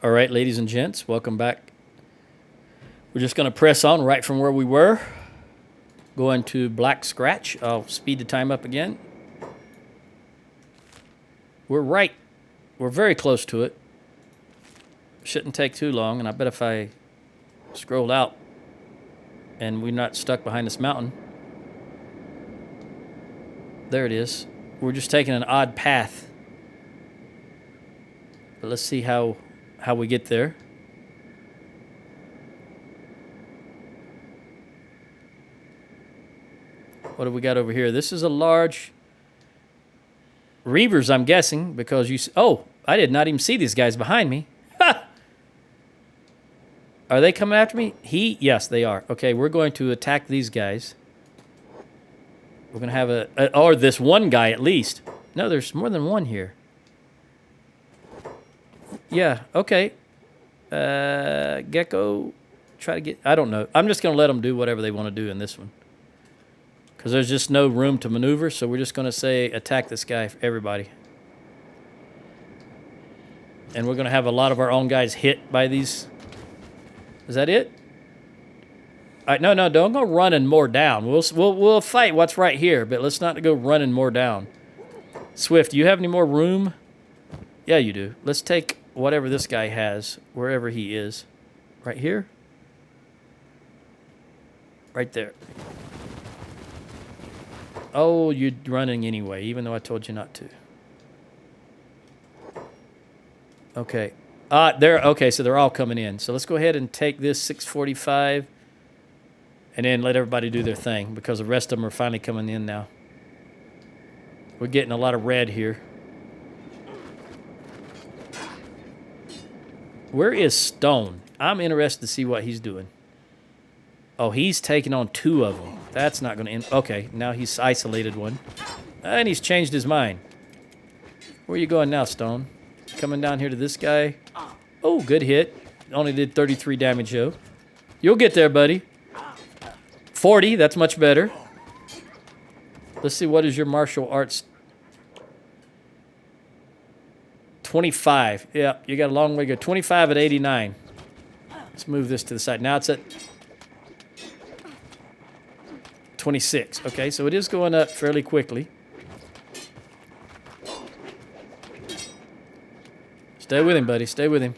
All right, ladies and gents, welcome back. We're just going to press on right from where we were. Going to Black Scratch. I'll speed the time up again. We're right. We're very close to it. Shouldn't take too long, and I bet if I scrolled out and we're not stuck behind this mountain. There it is. We're just taking an odd path. But let's see how we get there. What do we got over here? This is a large Reavers, I'm guessing, because you... Oh, I did not even see these guys behind me. Ha! Are they coming after me? Yes, they are. Okay, we're going to attack these guys. We're going to have or this one guy at least. No, there's more than one here. Yeah, okay. Gecko, try to get... I don't know. I'm just going to let them do whatever they want to do in this one. Because there's just no room to maneuver, so we're just going to say attack this guy, everybody. And we're going to have a lot of our own guys hit by these... Is that it? All right, no, don't go running more down. We'll fight what's right here, but let's not go running more down. Swift, do you have any more room? Yeah, you do. Let's take whatever this guy has, wherever he is. Right here? Right there. Oh, you're running anyway, even though I told you not to. Okay. Okay, so they're all coming in. So let's go ahead and take this 645 and then let everybody do their thing because the rest of them are finally coming in now. We're getting a lot of red here. Where is Stone? I'm interested to see what he's doing. Oh, he's taking on two of them. That's not going to end. Okay, now he's isolated one. And he's changed his mind. Where are you going now, Stone? Coming down here to this guy. Oh, good hit. Only did 33 damage, though. You'll get there, buddy. 40, that's much better. Let's see, what is your martial arts? 25. Yeah, you got a long way to go. 25 at 89. Let's move this to the side. Now it's at 26. Okay, so it is going up fairly quickly. Stay with him, buddy. Stay with him.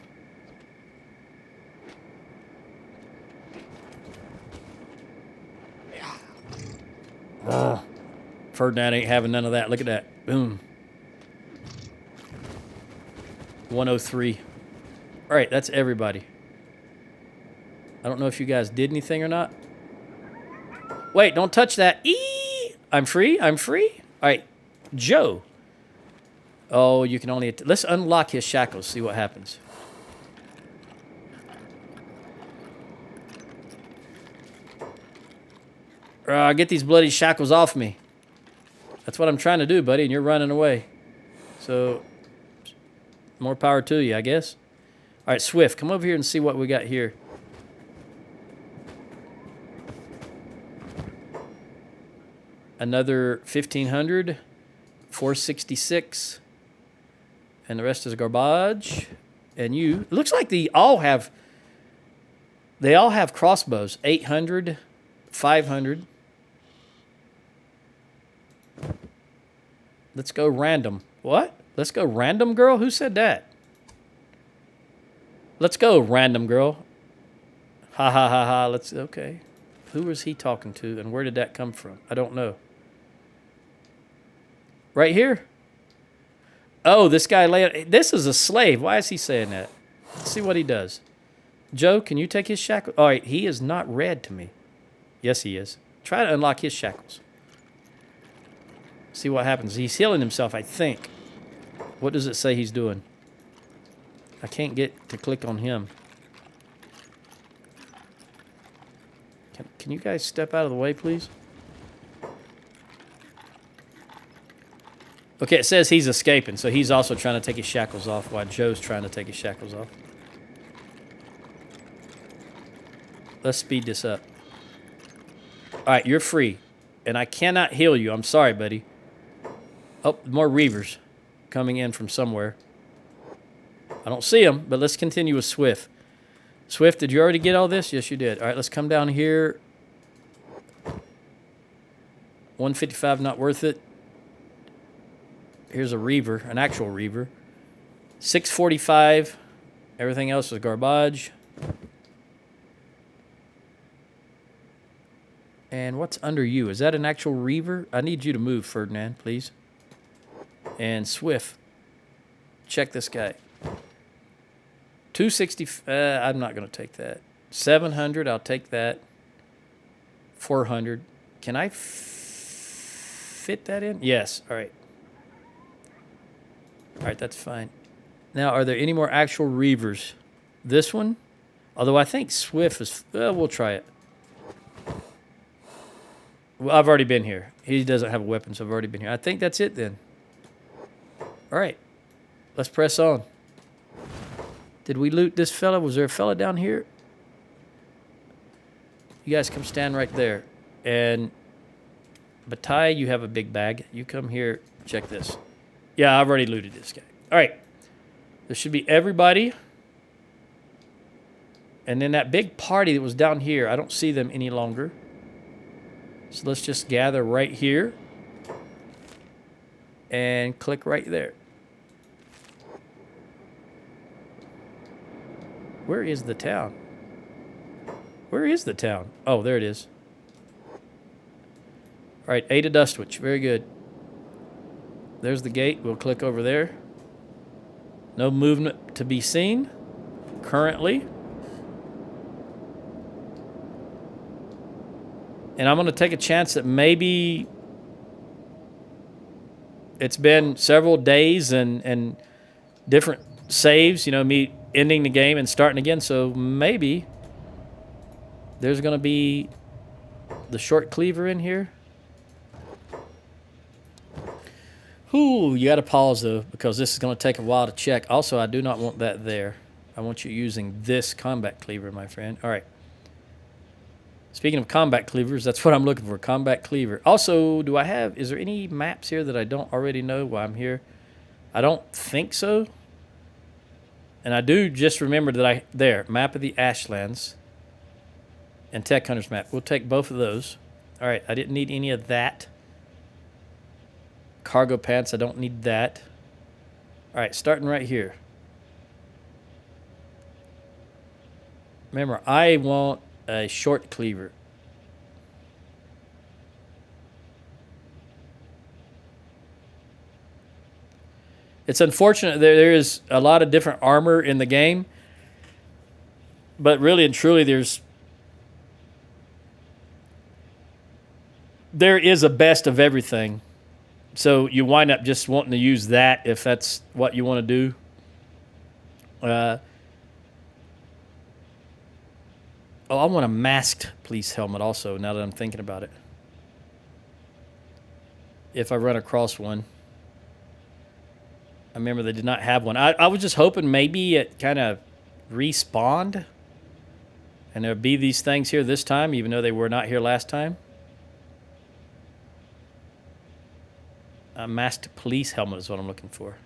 Oh, Ferdinand ain't having none of that. Look at that. Boom. 103. All right, that's everybody. I don't know if you guys did anything or not. Wait, don't touch that. I'm free. I'm free. All right, Joe. Oh, you can only... Let's unlock his shackles, see what happens. Get these bloody shackles off me. That's what I'm trying to do, buddy, and you're running away. So, more power to you, I guess. All right, Swift, come over here and see what we got here. Another 1,500, 466, and the rest is garbage. And you, it looks like they all have crossbows. 800, 500. Let's go random. What? Let's go random, girl? Who said that? Let's go random, girl. Ha ha ha ha. Okay. Who was he talking to and where did that come from? I don't know. Right here? Oh, this guy this is a slave. Why is he saying that? Let's see what he does. Joe, can you take his shackles? All right, he is not red to me. Yes, he is. Try to unlock his shackles. See what happens. He's healing himself, I think. What does it say he's doing? I can't get to click on him. Can you guys step out of the way, please? Okay, it says he's escaping, so he's also trying to take his shackles off while Joe's trying to take his shackles off. Let's speed this up. All right, you're free, and I cannot heal you. I'm sorry, buddy. Oh, more Reavers coming in from somewhere. I don't see him, but let's continue with Swift. Swift, did you already get all this? Yes, you did. All right, let's come down here. 155, not worth it. Here's a Reaver, an actual Reaver. 645. Everything else is garbage. And what's under you? Is that an actual Reaver? I need you to move, Ferdinand, please. And Swift. Check this guy. 260. I'm not going to take that. 700. I'll take that. 400. Can I fit that in? Yes. All right. All right, that's fine. Now, are there any more actual Reavers? This one? Although I think Swift is... we'll try it. Well, I've already been here. He doesn't have a weapon, so I've already been here. I think that's it then. All right. Let's press on. Did we loot this fella? Was there a fella down here? You guys come stand right there. And Bataille, you have a big bag. You come here. Check this. Yeah, I've already looted this guy. All right. There should be everybody. And then that big party that was down here, I don't see them any longer. So let's just gather right here. And click right there. Where is the town? Where is the town? Oh, there it is. All right, Ada Dustwich. Very good. There's the gate. We'll click over there. No movement to be seen currently. And I'm going to take a chance that maybe it's been several days and different saves, you know, me ending the game and starting again. So maybe there's going to be the short cleaver in here. Ooh, you got to pause, though, because this is going to take a while to check. Also, I do not want that there. I want you using this combat cleaver, my friend. All right. Speaking of combat cleavers, that's what I'm looking for, combat cleaver. Also, is there any maps here that I don't already know while I'm here? I don't think so. And I do just remember that map of the Ashlands and Tech Hunters map. We'll take both of those. All right, I didn't need any of that. Cargo pants, I don't need that. All right, starting right here. Remember, I want a short cleaver. It's unfortunate there is a lot of different armor in the game, but really and truly there is a best of everything. So you wind up just wanting to use that if that's what you want to do. I want a masked police helmet also, now that I'm thinking about it. If I run across one. I remember they did not have one. I was just hoping maybe it kind of respawned. And there would be these things here this time, even though they were not here last time. A masked police helmet is what I'm looking for.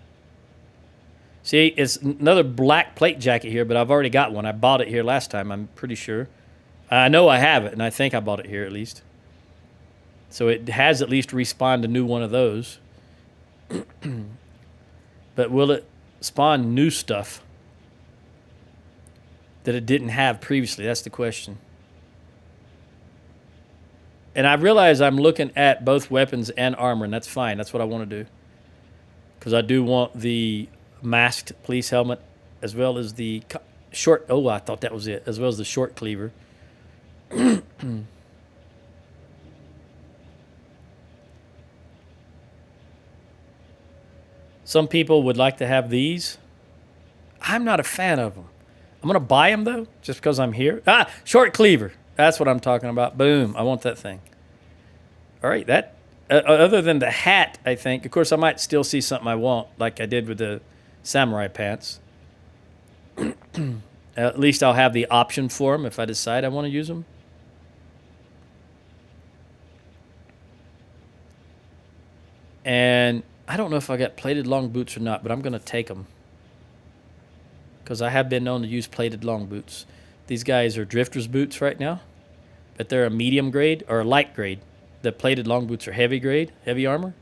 See, it's another black plate jacket here, but I've already got one. I bought it here last time, I'm pretty sure. I know I have it, and I think I bought it here at least. So it has at least respawned a new one of those. But will it spawn new stuff that it didn't have previously? That's the question. And I realize I'm looking at both weapons and armor, and that's fine. That's what I want to do. Because I do want the masked police helmet as well as the short... Oh, I thought that was it. As well as the short cleaver. Some people would like to have these. I'm not a fan of them. I'm going to buy them, though, just because I'm here. Ah, short cleaver. That's what I'm talking about. Boom. I want that thing. All right. That, other than the hat, I think. Of course, I might still see something I want, like I did with the samurai pants. At least I'll have the option for them if I decide I want to use them. And I don't know if I got plated long boots or not, but I'm going to take them. because I have been known to use plated long boots. These guys are drifter's boots right now, but they're a medium grade or a light grade. The plated long boots are heavy grade, heavy armor.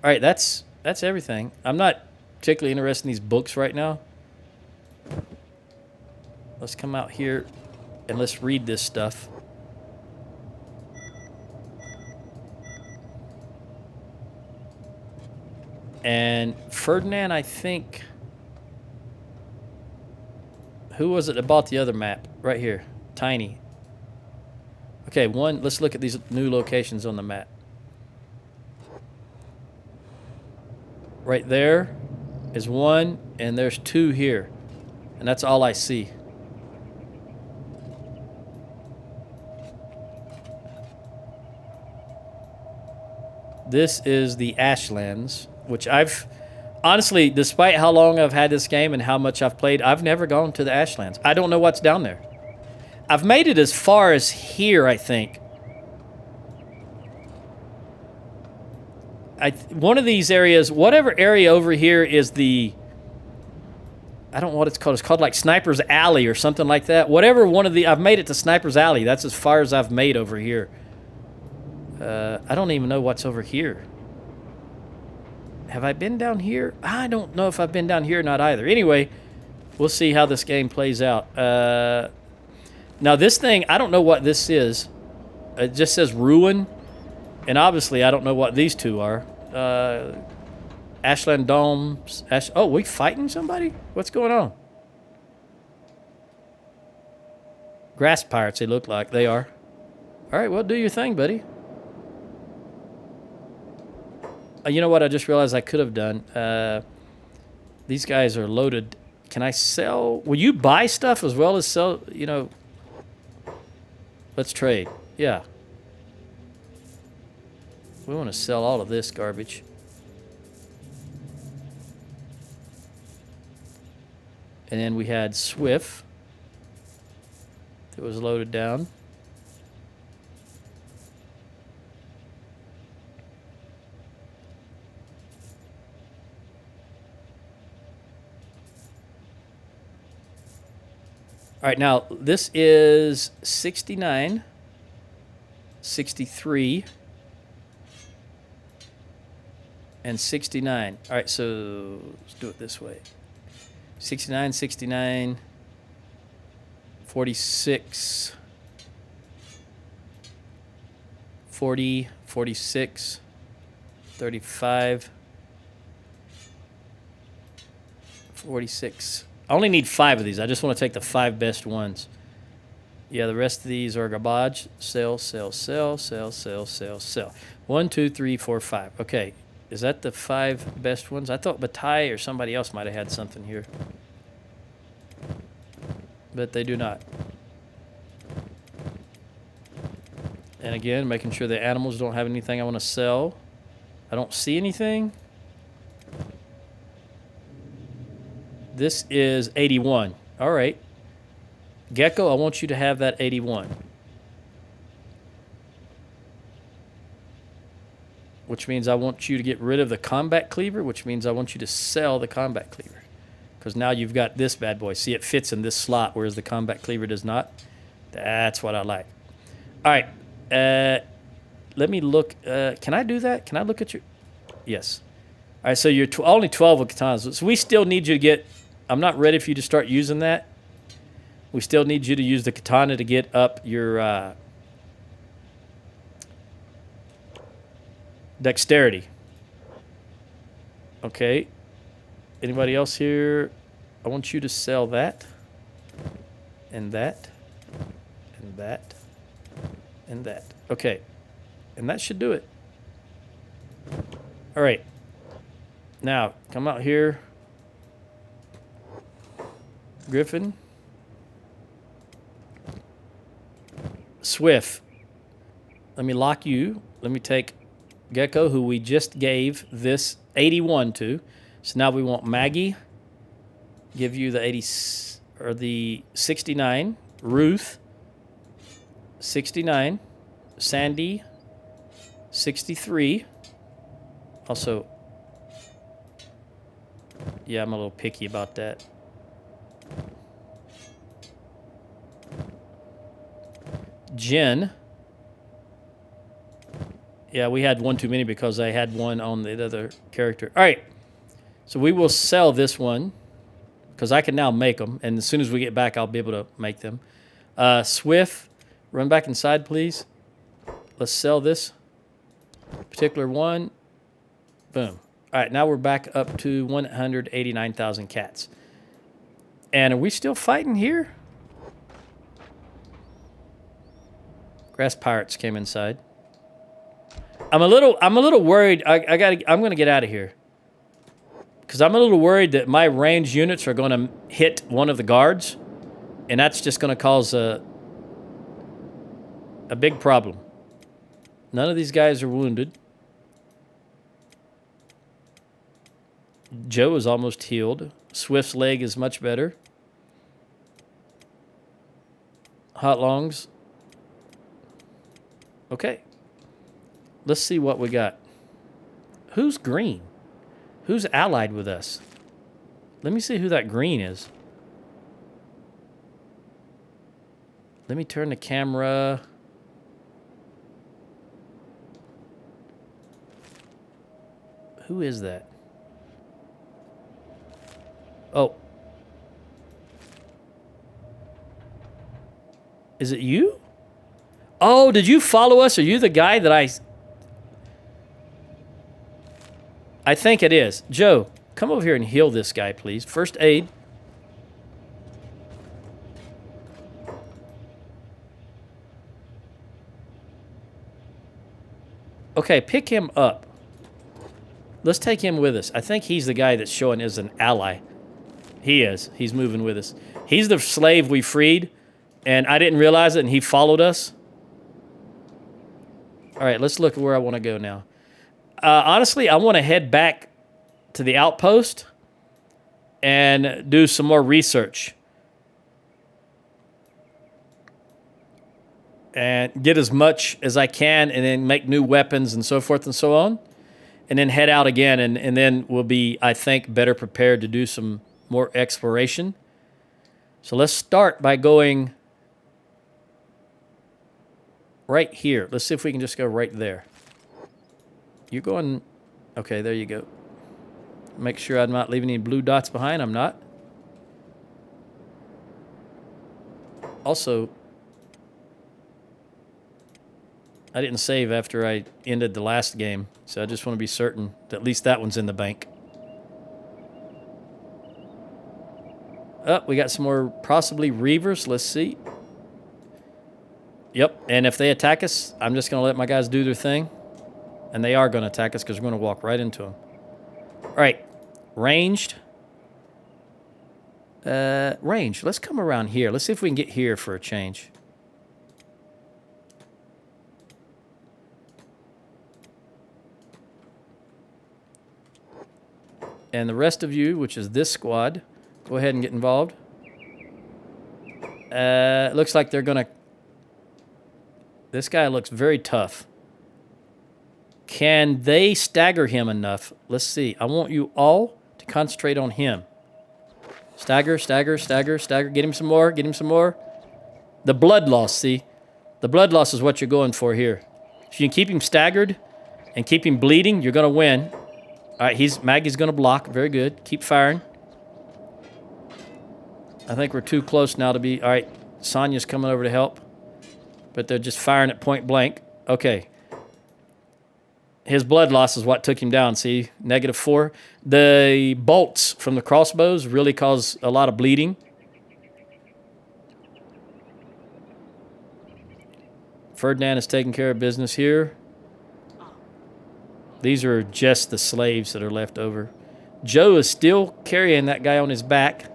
All right, that's everything. I'm not particularly interested in these books right now. Let's come out here and let's read this stuff. And Ferdinand, I think... Who was it that bought the other map? Right here. Tiny. Okay, let's look at these new locations on the map. Right there is one, and there's two here. And that's all I see. This is the Ashlands, which I've... Honestly, despite how long I've had this game and how much I've played, I've never gone to the Ashlands. I don't know what's down there. I've made it as far as here, I think. One of these areas, whatever area over here is the... I don't know what it's called. It's called like Sniper's Alley or something like that. Whatever one of the... I've made it to Sniper's Alley. That's as far as I've made over here. I don't even know what's over here. Have I been down here? I don't know if I've been down here or not either. Anyway, we'll see how this game plays out. Now, this thing, I don't know what this is. It just says Ruin. And obviously, I don't know what these two are. Ashland Domes. Oh, we fighting somebody? What's going on? Grass pirates, they look like. They are. All right, well, do your thing, buddy. You know what I just realized I could have done? These guys are loaded. Can I sell? Will you buy stuff as well as sell? You know, let's trade. Yeah. We want to sell all of this garbage. And then we had Swift that was loaded down. All right, now this is 69, 63, and 69. All right, so let's do it this way. 69, 69, 46, 40, 46, 35, 46. I only need 5 of these. I just want to take the 5 best ones. Yeah, the rest of these are garbage. Sell, sell, sell, sell, sell, sell, sell. 1, 2, 3, 4, 5. Okay. Is that the 5 best ones? I thought Bataille or somebody else might have had something here. But they do not. And again, making sure the animals don't have anything I want to sell. I don't see anything. This is 81. All right. Gecko, I want you to have that 81. Which means I want you to get rid of the combat cleaver, which means I want you to sell the combat cleaver. Because now you've got this bad boy. See, it fits in this slot, whereas the combat cleaver does not. That's what I like. All right. Let me look. Can I do that? Can I look at your... Yes. All right, so you're only 12 with katanas. So we still need you to get... I'm not ready for you to start using that. We still need you to use the katana to get up your dexterity. Okay. Anybody else here? I want you to sell that. And that. And that. And that. Okay. And that should do it. All right. Now, come out here. Griffin. Swift. Let me lock you. Let me take Gecko, who we just gave this 81 to. So now we want Maggie. Give you the 80 or the 69. Ruth. 69. Sandy. 63. Also, yeah, I'm a little picky about that. Jen. Yeah, we had one too many because I had one on the other character. All right. So we will sell this one because I can now make them. And as soon as we get back, I'll be able to make them. Swift, run back inside, please. Let's sell this particular one. Boom. All right, now we're back up to 189,000 cats. And are we still fighting here? Grass pirates came inside. I'm a little worried. I'm gonna get out of here because I'm a little worried that my ranged units are gonna hit one of the guards, and that's just gonna cause a big problem. None of these guys are wounded. Joe is almost healed. Swift's leg is much better. Hot longs. Okay. Let's see what we got. Who's green? Who's allied with us? Let me see who that green is. Let me turn the camera. Who is that? Oh. Is it you? Oh, did you follow us? Are you the guy that I think it is. Joe, come over here and heal this guy, please. First aid. Okay, pick him up. Let's take him with us. I think he's the guy that's showing as an ally. He is. He's moving with us. He's the slave we freed, and I didn't realize it, and he followed us. All right, let's look at where I want to go now. Honestly, I want to head back to the outpost and do some more research. And get as much as I can and then make new weapons and so forth and so on. And then head out again, and then we'll be, I think, better prepared to do some more exploration. So let's start by going right here. Let's see if we can just go right there. You're going... Okay, there you go. Make sure I'm not leaving any blue dots behind. I'm not. Also, I didn't save after I ended the last game, so I just want to be certain that at least that one's in the bank. Oh, we got some more possibly Reavers. Let's see. Yep, and if they attack us, I'm just going to let my guys do their thing. And they are going to attack us because we're going to walk right into them. All right, ranged. Ranged. Let's come around here. Let's see if we can get here for a change. And the rest of you, which is this squad, go ahead and get involved. It looks like they're going to... This guy looks very tough. Can they stagger him enough? Let's see. I want you all to concentrate on him. Stagger, stagger, stagger, stagger. Get him some more. Get him some more. The blood loss, see? The blood loss is what you're going for here. If you can keep him staggered and keep him bleeding, you're going to win. All right, Maggie's going to block. Very good. Keep firing. I think we're too close now to be... All right, Sonia's coming over to help. But they're just firing at point blank. Okay. His blood loss is what took him down, see? -4. The bolts from the crossbows really cause a lot of bleeding. Ferdinand is taking care of business here. These are just the slaves that are left over. Joe is still carrying that guy on his back.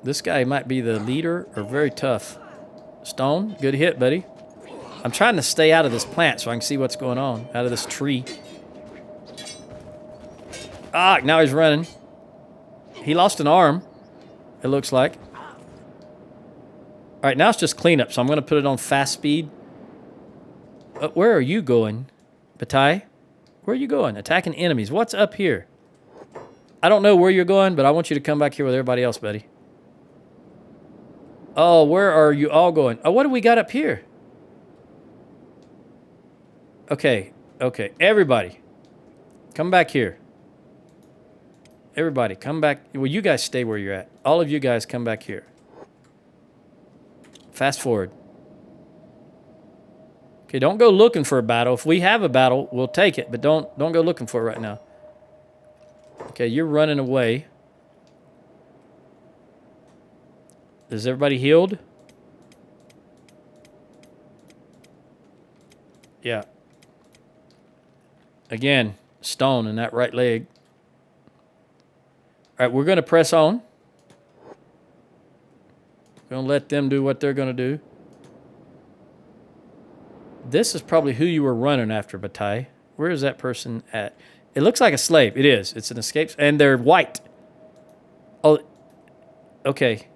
This guy might be the leader or very tough. Stone, good hit, buddy. I'm trying to stay out of this plant so I can see what's going on. Out of this tree. Ah, now he's running. He lost an arm, it looks like. All right, now it's just cleanup, so I'm going to put it on fast speed. Where are you going, Batai? Where are you going? Attacking enemies. What's up here? I don't know where you're going, but I want you to come back here with everybody else, buddy. Oh, where are you all going? Oh, what do we got up here? Okay, okay. Everybody, come back here. Everybody, come back. Well, you guys stay where you're at. All of you guys come back here. Fast forward. Okay, don't go looking for a battle. If we have a battle, we'll take it, but don't go looking for it right now. Okay, you're running away. Is everybody healed? Yeah. Again, stone in that right leg. All right, we're going to press on. We're going to let them do what they're going to do. This is probably who you were running after, Bataille. Where is that person at? It looks like a slave. It is. It's an escape. And they're white. Oh, okay.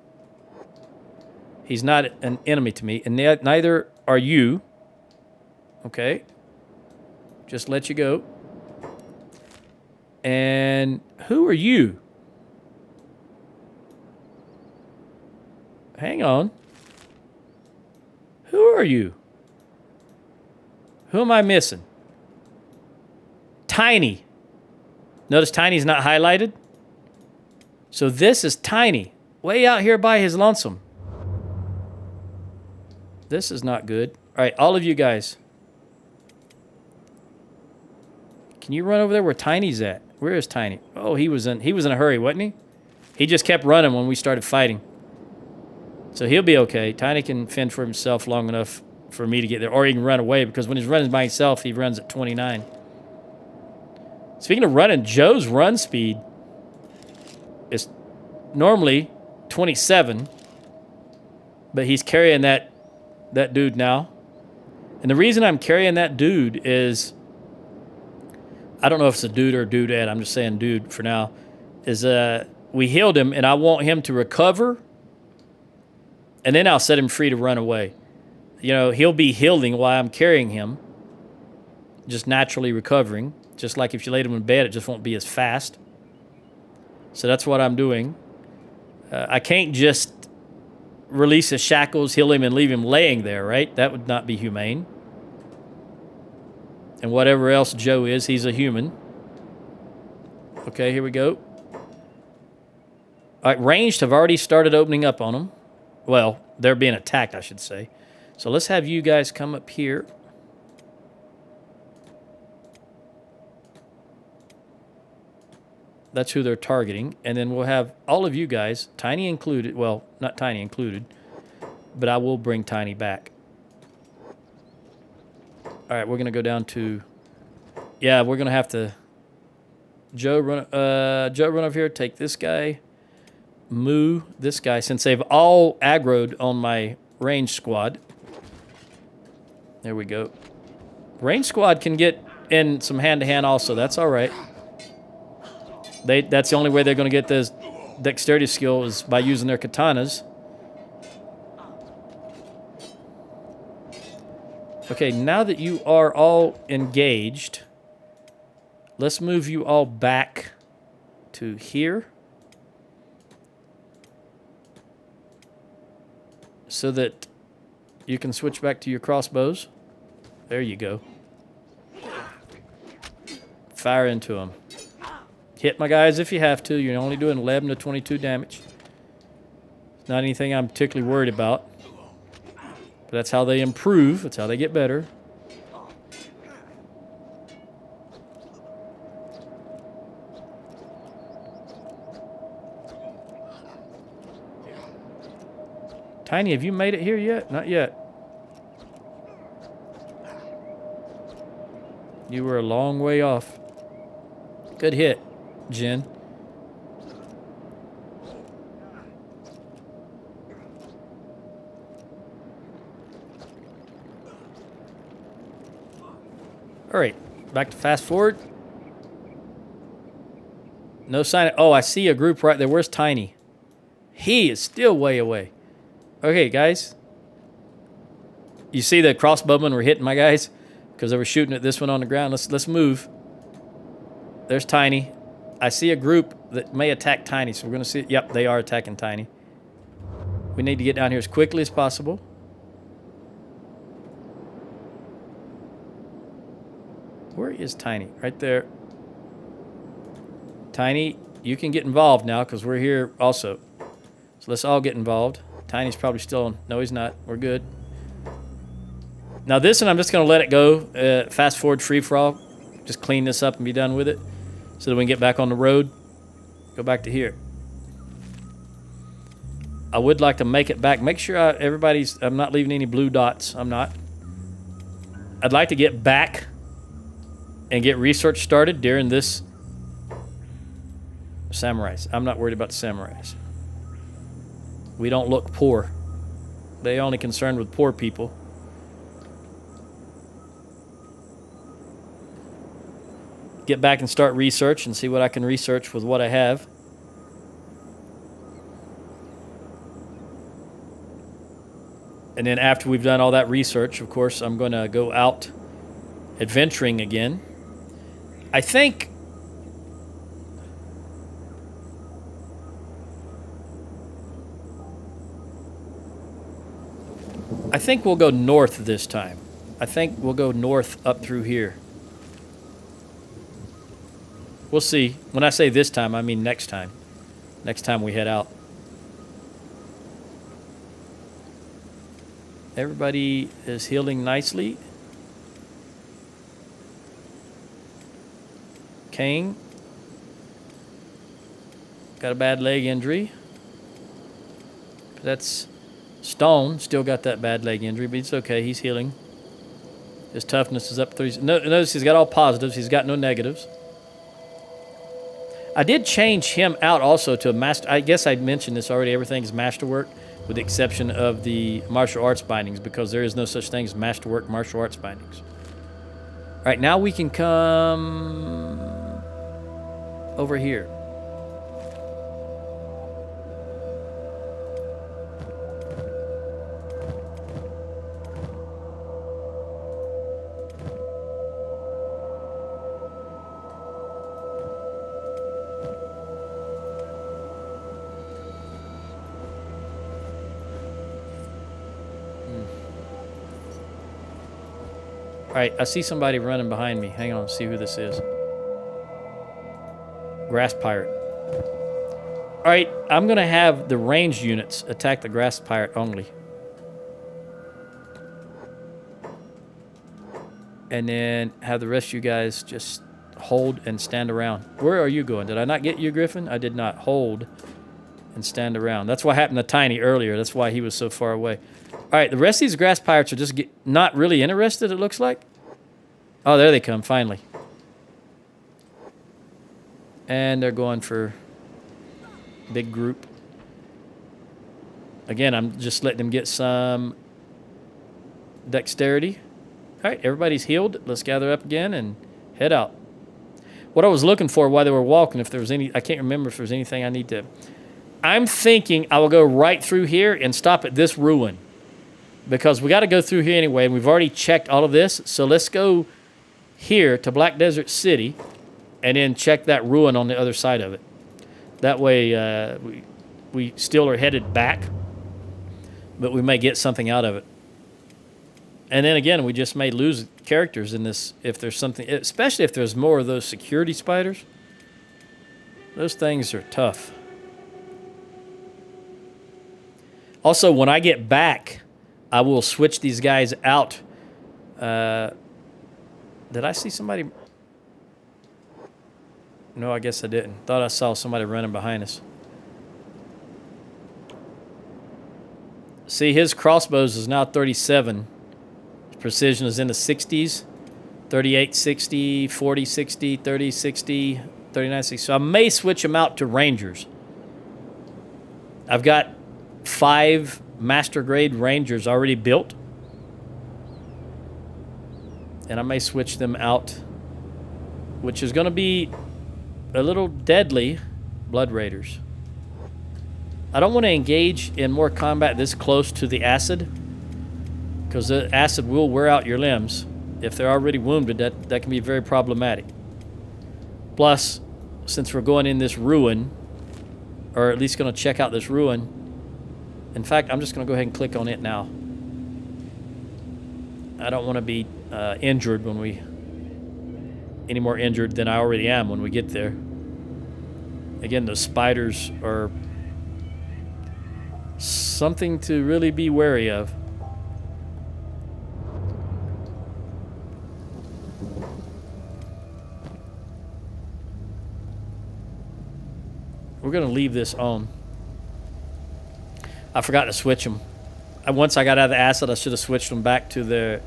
He's not an enemy to me. And neither are you. Okay. Just let you go. And who are you? Hang on. Who are you? Who am I missing? Tiny. Notice Tiny's not highlighted. So this is Tiny. Way out here by his lonesome. This is not good. All right, all of you guys. Can you run over there where Tiny's at? Where is Tiny? Oh, he was in a hurry, wasn't he? He just kept running when we started fighting. So he'll be okay. Tiny can fend for himself long enough for me to get there. Or he can run away, because when he's running by himself, he runs at 29. Speaking of running, Joe's run speed is normally 27. But he's carrying that dude now. And the reason I'm carrying that dude is, I don't know if it's a dude or a dudette, I'm just saying dude for now, is we healed him, and I want him to recover, and then I'll set him free to run away. You know, he'll be healing while I'm carrying him, just naturally recovering. Just like if you laid him in bed, it just won't be as fast. So that's what I'm doing. I can't just release his shackles, heal him, and leave him laying there, right? That would not be humane. And whatever else Joe is, he's a human. Okay, here we go. All right, ranged have already started opening up on them. Well, they're being attacked, I should say. So let's have you guys come up here. That's who they're targeting. And then we'll have all of you guys, Tiny included. Well, not Tiny included, but I will bring Tiny back. All right, we're going to go down to... Yeah, we're going to have to... Joe, run over here. Take this guy. Moo this guy, since they've all aggroed on my range squad. There we go. Range squad can get in some hand-to-hand also. That's all right. That's the only way they're going to get this dexterity skill is by using their katanas. Okay, now that you are all engaged, let's move you all back to here so that you can switch back to your crossbows. There you go. Fire into them. Hit my guys if you have to. You're only doing 11 to 22 damage. Not anything I'm particularly worried about. But that's how they improve. That's how they get better. Tiny, have you made it here yet? Not yet. You were a long way off. Good hit, Jen. All right, back to fast forward. No sign of... Oh, I see a group right there. Where's Tiny? He is still way away. Okay, guys. You see the crossbowmen were hitting my guys because they were shooting at this one on the ground. Let's move. There's Tiny. I see a group that may attack Tiny, so we're going to see... Yep, they are attacking Tiny. We We need to get down here as quickly as possible. Where is Tiny? Right there. Tiny, you can get involved now because we're here also. So let's all get involved. Tiny's probably still on. No, he's not. We're good. Now this one, I'm just going to let it go. Fast forward free for all. Just clean this up and be done with it so that we can get back on the road. Go back to here. I would like to make it back. Make sure I'm not leaving any blue dots. I'm not. I'd like to get back and get research started during this samurais. I'm not worried about the samurais. We don't look poor. They only concerned with poor people. Get back and start research and see what I can research with what I have. And then after we've done all that research, of course, I'm going to go out adventuring again. I think we'll go north this time. I think we'll go north up through here. We'll see. When I say this time, I mean next time. Next time we head out. Everybody is healing nicely. Kane got a bad leg injury. That's Stone. Still got that bad leg injury, but it's okay. He's healing. His toughness is up 3. Notice he's got all positives. He's got no negatives. I did change him out also to a master. I guess I mentioned this already. Everything's masterwork, with the exception of the martial arts bindings, because there is no such thing as masterwork martial arts bindings. All right, now we can come over here. All right, I see somebody running behind me. Hang on, see who this is. Grass pirate. All right, I'm going to have the ranged units attack the grass pirate only. And then have the rest of you guys just hold and stand around. Where are you going? Did I not get you, Griffin? I did not. Hold and stand around. That's what happened to Tiny earlier. That's why he was so far away. All right, the rest of these grass pirates are just not really interested, it looks like. Oh, there they come, finally. And they're going for big group. Again, I'm just letting them get some dexterity. All right, everybody's healed. Let's gather up again and head out. What I was looking for while they were walking, if there was any, I can't remember if there was anything I need to. I'm thinking I will go right through here and stop at this ruin, because we got to go through here anyway, and we've already checked all of this. So let's go here to Black Desert City and then check that ruin on the other side of it. That way we still are headed back, but we may get something out of it. And then again, we just may lose characters in this if there's something, especially if there's more of those security spiders. Those things are tough. Also, when I get back, I will switch these guys out. Did I see somebody? No, I guess I didn't. Thought I saw somebody running behind us. See, his crossbows is now 37. His precision is in the 60s. 38, 60, 40, 60, 30, 60, 39, 60. So I may switch him out to Rangers. I've got 5 master grade Rangers already built. And I may switch them out, which is going to be a little deadly. Blood Raiders. I don't want to engage in more combat this close to the acid, because the acid will wear out your limbs. If they're already wounded, that can be very problematic. Plus, since we're going in this ruin, or at least going to check out this ruin, In fact, I'm just going to go ahead and click on it now. I don't want to be injured when we... any more injured than I already am when we get there. Again, those spiders are something to really be wary of. We're going to leave this on. I forgot to switch them. Once I got out of the acid, I should have switched them back to the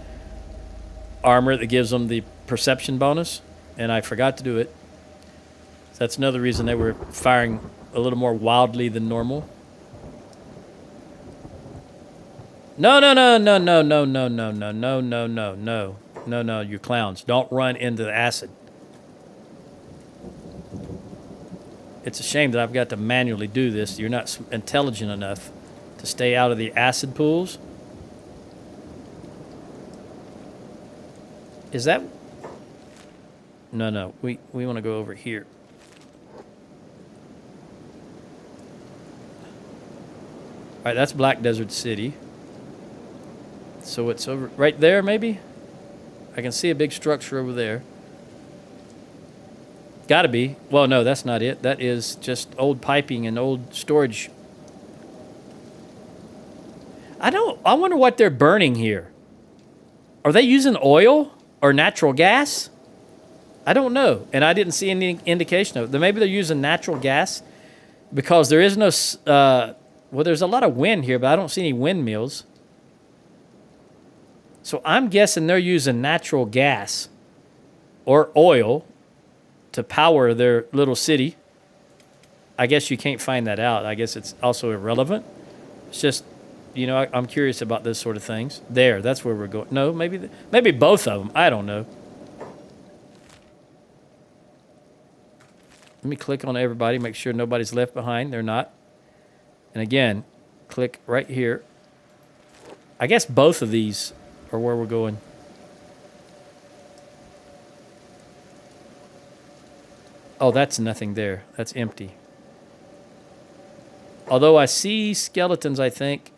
armor that gives them the perception bonus, and I forgot to do it. So that's another reason they were firing a little more wildly than normal. No, you clowns. Don't run into the acid. It's a shame that I've got to manually do this. You're not intelligent enough to stay out of the acid pools. Is that... No. We want to go over here. All right, that's Black Desert City. So it's over right there, maybe? I can see a big structure over there. Gotta be. Well, no, that's not it. That is just old piping and old storage. I wonder what they're burning here. Are they using oil or natural gas? I don't know. And I didn't see any indication of it. Maybe they're using natural gas because there is no... well, there's a lot of wind here, but I don't see any windmills. So I'm guessing they're using natural gas or oil to power their little city. I guess you can't find that out. I guess it's also irrelevant. It's just, you know, I'm curious about those sort of things. There, that's where we're going. No, maybe both of them. I don't know. Let me click on everybody, make sure nobody's left behind. They're not. And again, click right here. I guess both of these are where we're going. Oh, that's nothing there. That's empty. Although I see skeletons, I think.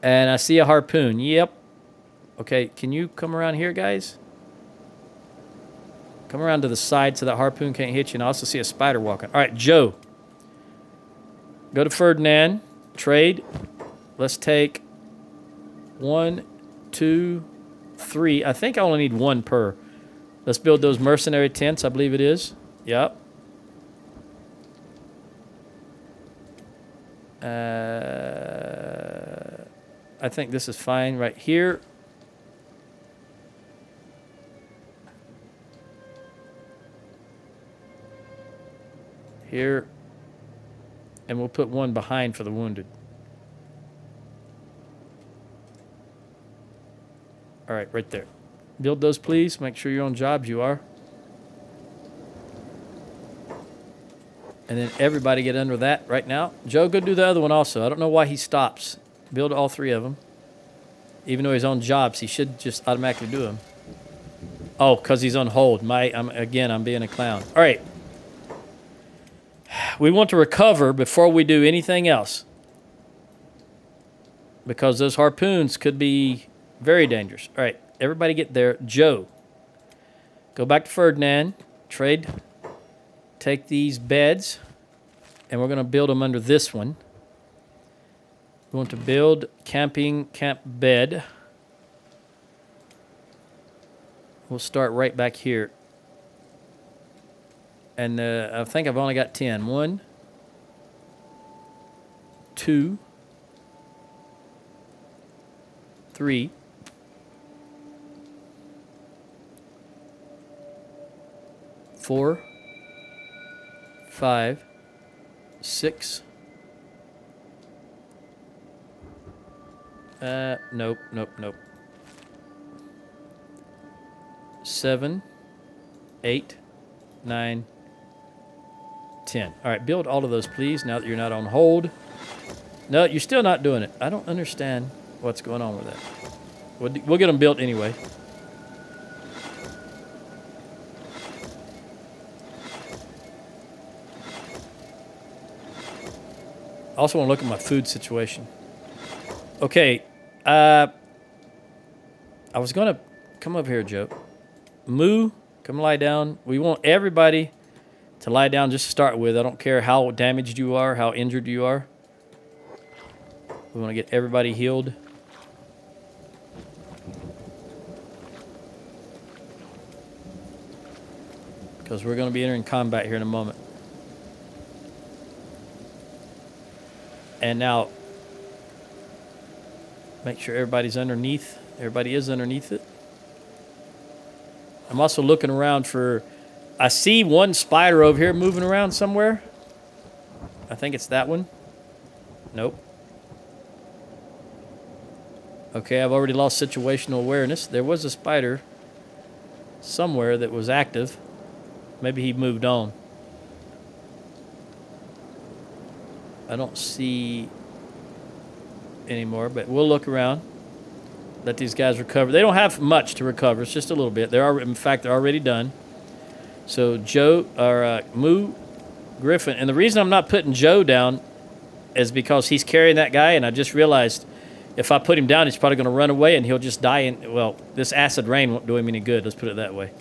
And I see a harpoon. Yep. Okay, can you come around here, guys? Come around to the side so that harpoon can't hit you. And I also see a spider walking. All right, Joe. Go to Ferdinand. Trade. Let's take 1, 2, 3. I think I only need 1 per. Let's build those mercenary tents, I believe it is. Yep. I think this is fine right here. Here. And we'll put 1 behind for the wounded. All right, right there. Build those, please. Make sure you're on jobs. You are. And then everybody get under that right now. Joe, go do the other one also. I don't know why he stops. Build all 3 of them. Even though he's on jobs, he should just automatically do them. Oh, because he's on hold. I'm being a clown. All right. We want to recover before we do anything else. Because those harpoons could be very dangerous. All right. Everybody get there. Joe, go back to Ferdinand. Trade. Take these beds. And we're going to build them under this one. We want to build camp bed. We'll start right back here. And I think I've only got 10. 1, 2, 3. 4, 5, 6. Nope. 7, 8, 9, 10. All right, build all of those, please, now that you're not on hold. No, you're still not doing it. I don't understand what's going on with that. We'll get them built anyway. I also want to look at my food situation. Okay. I was going to come over here, Joe. Moo, come lie down. We want everybody to lie down just to start with. I don't care how damaged you are, how injured you are. We want to get everybody healed. Because we're going to be entering combat here in a moment. And now, make sure everybody's underneath. Everybody is underneath it. I'm also looking around for... I see one spider over here moving around somewhere. I think it's that one. Nope. Okay, I've already lost situational awareness. There was a spider somewhere that was active. Maybe he moved on. I don't see anymore, but we'll look around. Let these guys recover. They don't have much to recover. It's just a little bit. In fact, they're already done. So Joe, or Moo, Griffin. And the reason I'm not putting Joe down is because he's carrying that guy, and I just realized if I put him down, he's probably going to run away, and he'll just die. Well, this acid rain won't do him any good. Let's put it that way.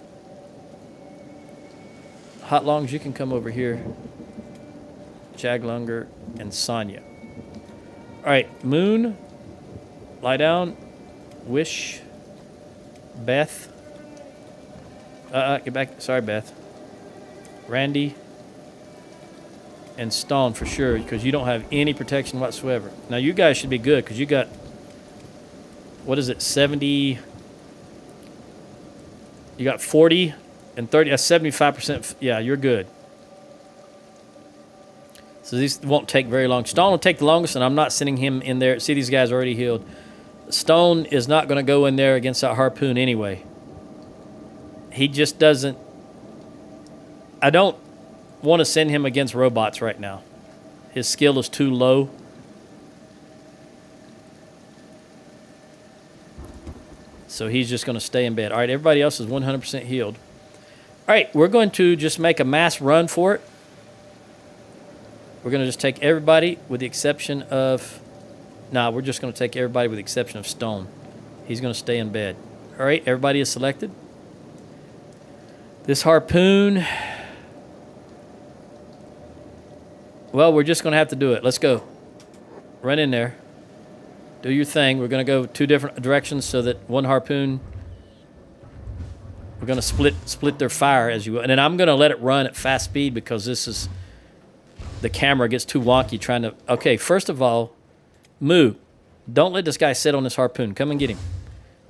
Hot Longs, you can come over here. Jaglunger and Sonya. All right, Moon, lie down. Wish, Beth. Get back. Sorry, Beth. Randy and Stone for sure, because you don't have any protection whatsoever. Now you guys should be good because you got, what is it, 70? You got 40 and 30. That's 75%. Yeah, you're good. So these won't take very long. Stone will take the longest, and I'm not sending him in there. See, these guys are already healed. Stone is not going to go in there against that harpoon anyway. He just doesn't... I don't want to send him against robots right now. His skill is too low. So he's just going to stay in bed. All right, everybody else is 100% healed. All right, we're going to just make a mass run for it. We're going to just take everybody with the exception of... Nah, we're just going to take everybody with the exception of Stone. He's going to stay in bed. All right, everybody is selected. This harpoon... Well, we're just going to have to do it. Let's go. Run in there. Do your thing. We're going to go 2 different directions so that one harpoon... We're going to split their fire as you will. And then I'm going to let it run at fast speed because this is... The camera gets too wonky trying to... Okay, first of all, Moo, don't let this guy sit on this harpoon. Come and get him.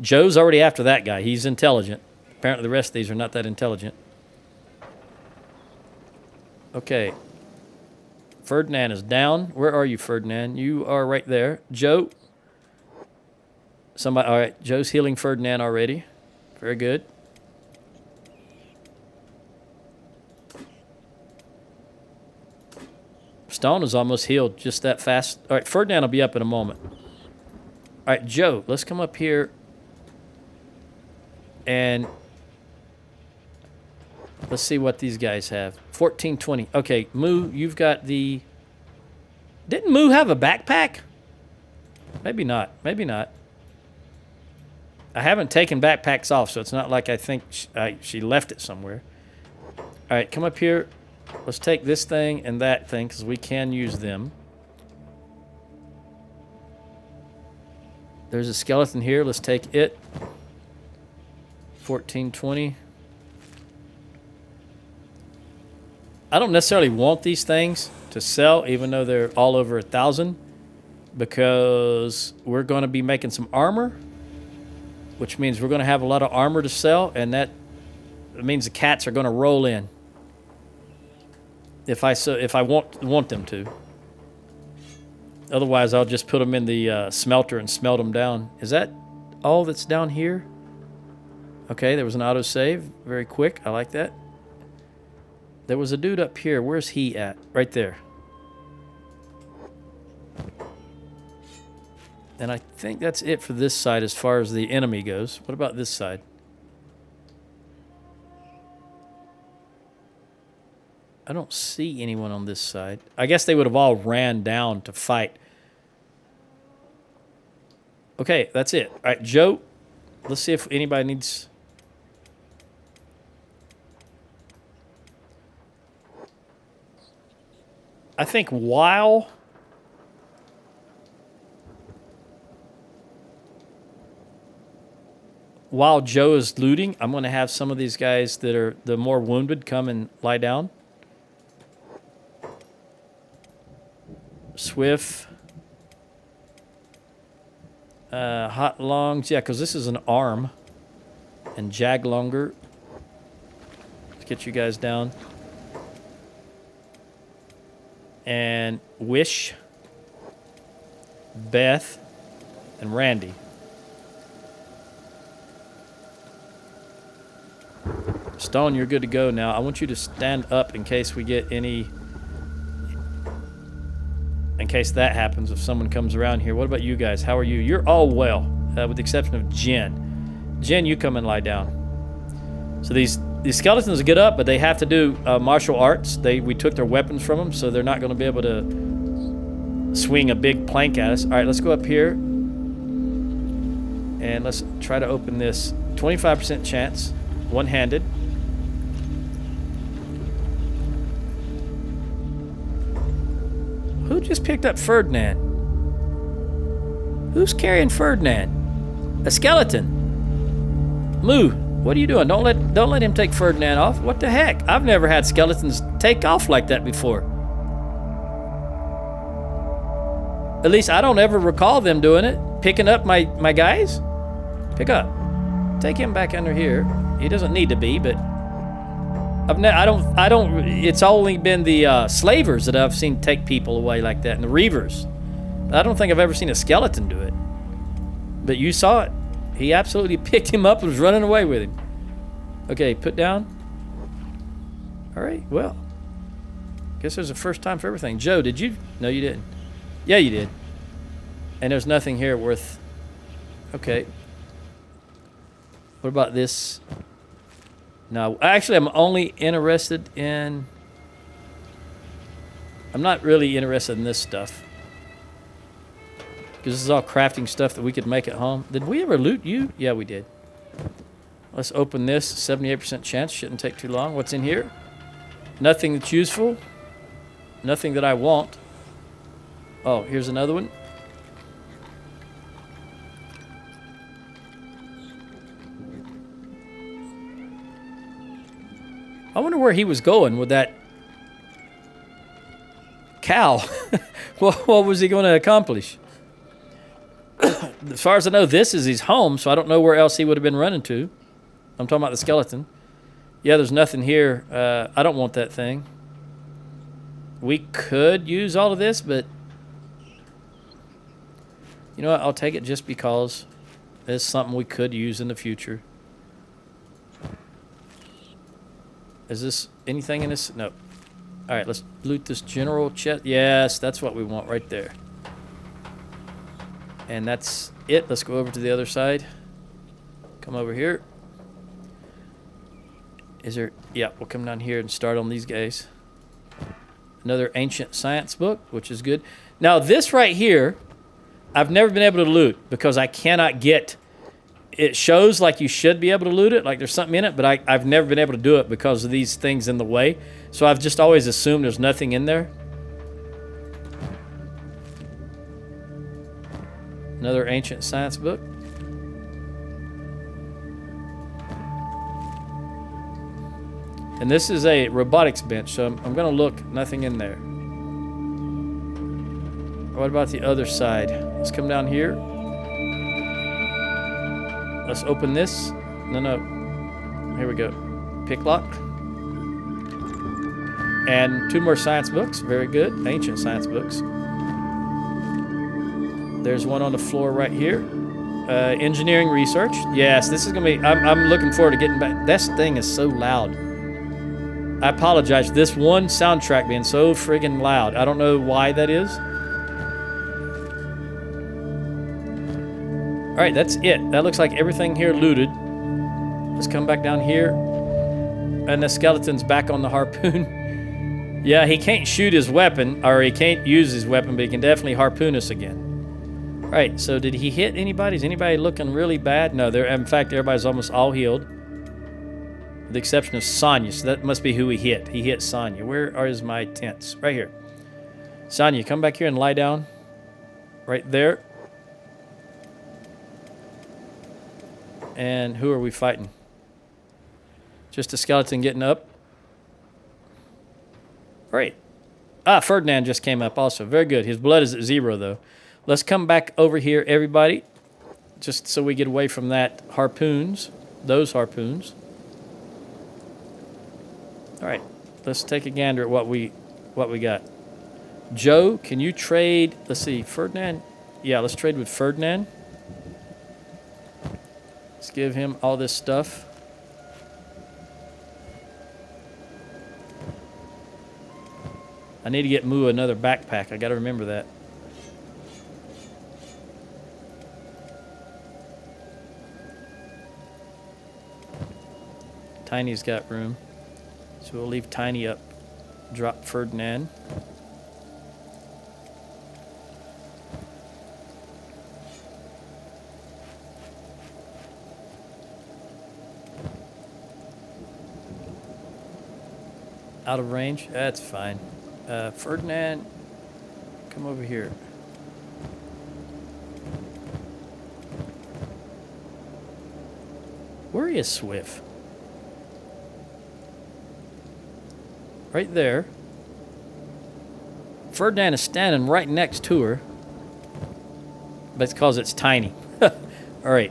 Joe's already after that guy. He's intelligent. Apparently the rest of these are not that intelligent. Okay. Ferdinand is down. Where are you, Ferdinand? You are right there. Joe. Somebody. All right. Joe's healing Ferdinand already. Very good. Stone is almost healed just that fast. All right. Ferdinand will be up in a moment. All right. Joe, let's come up here. And let's see what these guys have. 1420. Okay, Moo, you've got the... Didn't Moo have a backpack? Maybe not. Maybe not. I haven't taken backpacks off, so it's not like I think she left it somewhere. All right, come up here. Let's take this thing and that thing, because we can use them. There's a skeleton here. Let's take it. 1420. I don't necessarily want these things to sell, even though they're all over 1,000, because we're going to be making some armor, which means we're going to have a lot of armor to sell, and that means the cats are going to roll in if I want them to. Otherwise, I'll just put them in the smelter and smelt them down. Is that all that's down here? Okay, there was an autosave. Very quick. I like that. There was a dude up here. Where's he at? Right there. And I think that's it for this side as far as the enemy goes. What about this side? I don't see anyone on this side. I guess they would have all ran down to fight. Okay, that's it. All right, Joe, let's see if anybody needs... I think while Joe is looting, I'm going to have some of these guys that are the more wounded come and lie down. Swift. Hot lungs. Yeah, because this is an arm. And jag longer. Let's get you guys down. And Wish, Beth, and Randy. Stone, you're good to go now. I want you to stand up in case we get any... In case that happens, if someone comes around here. What about you guys? How are you? You're all well, with the exception of Jen. Jen, you come and lie down. So these skeletons get up, but they have to do martial arts. We took their weapons from them, so they're not going to be able to swing a big plank at us. All right, let's go up here. And let's try to open this. 25% chance, one-handed. Who just picked up Ferdinand? Who's carrying Ferdinand? A skeleton. Moo. What are you doing? Don't let him take Ferdinand off. What the heck? I've never had skeletons take off like that before. At least I don't ever recall them doing it. Picking up my guys. Pick up. Take him back under here. He doesn't need to be, but I don't. It's only been the slavers that I've seen take people away like that, and the reavers. I don't think I've ever seen a skeleton do it. But you saw it. He absolutely picked him up and was running away with him. Okay, put down. All right, well. Guess there's a first time for everything. Joe, did you? No, you didn't. Yeah, you did. And there's nothing here worth... Okay. What about this? No, actually, I'm only interested in... I'm not really interested in this stuff. Because this is all crafting stuff that we could make at home. Did we ever loot you? Yeah, we did. Let's open this. 78% chance. Shouldn't take too long. What's in here? Nothing that's useful. Nothing that I want. Oh, here's another one. I wonder where he was going with that cow. What was he going to accomplish? As far as I know, this is his home, so I don't know where else he would have been running to. I'm talking about the skeleton. Yeah, there's nothing here. I don't want that thing. We could use all of this, but... You know what? I'll take it just because it's something we could use in the future. Is this anything in this? No. All right, let's loot this general chest. Yes, that's what we want right there. And that's it. Let's go over to the other side. Come over here. Is there... Yeah, we'll come down here and start on these guys. Another ancient science book, which is good. Now, this right here, I've never been able to loot because I cannot get... It shows like you should be able to loot it, like there's something in it, but I've never been able to do it because of these things in the way. So I've just always assumed there's nothing in there. Another ancient science book. And this is a robotics bench, so I'm going to look. Nothing in there. What about the other side? Let's come down here. Let's open this. No. Here we go. Pick lock. And 2 more science books. Very good. Ancient science books. There's one on the floor right here. Engineering research. Yes, this is going to be... I'm looking forward to getting back. This thing is so loud. I apologize. This one soundtrack being so friggin' loud. I don't know why that is. All right, that's it. That looks like everything here looted. Let's come back down here. And the skeleton's back on the harpoon. Yeah, he can't shoot his weapon, or he can't use his weapon, but he can definitely harpoon us again. All right, so did he hit anybody? Is anybody looking really bad? No, in fact, everybody's almost all healed. With the exception of Sonya, so that must be who he hit. He hit Sonya. Where are my tents? Right here. Sonya, come back here and lie down. Right there. And who are we fighting? Just a skeleton getting up. Great. Ah, Ferdinand just came up also. Very good. His blood is at 0, though. Let's come back over here, everybody. Just so we get away from that harpoons. Those harpoons. All right. Let's take a gander at what we got. Joe, can you trade? Let's see. Ferdinand. Yeah, let's trade with Ferdinand. Let's give him all this stuff. I need to get Moo another backpack. I got to remember that. Tiny's got room. So we'll leave Tiny up. Drop Ferdinand. Out of range? That's fine. Ferdinand, come over here. Where is Swift? Right there. Ferdinand is standing right next to her. But it's because it's tiny. All right.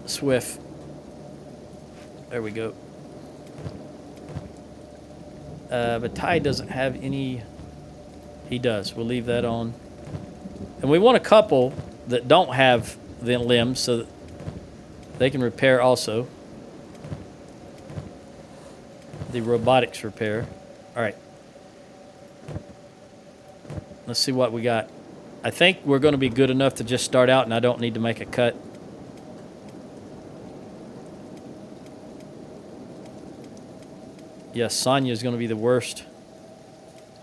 Swift. There we go. But Ty doesn't have any. He does. We'll leave that on. And we want a couple that don't have the limbs so that they can repair also. The robotics repair. All right. Let's see what we got. I think we're going to be good enough to just start out and I don't need to make a cut. Yes, Sonya is going to be the worst.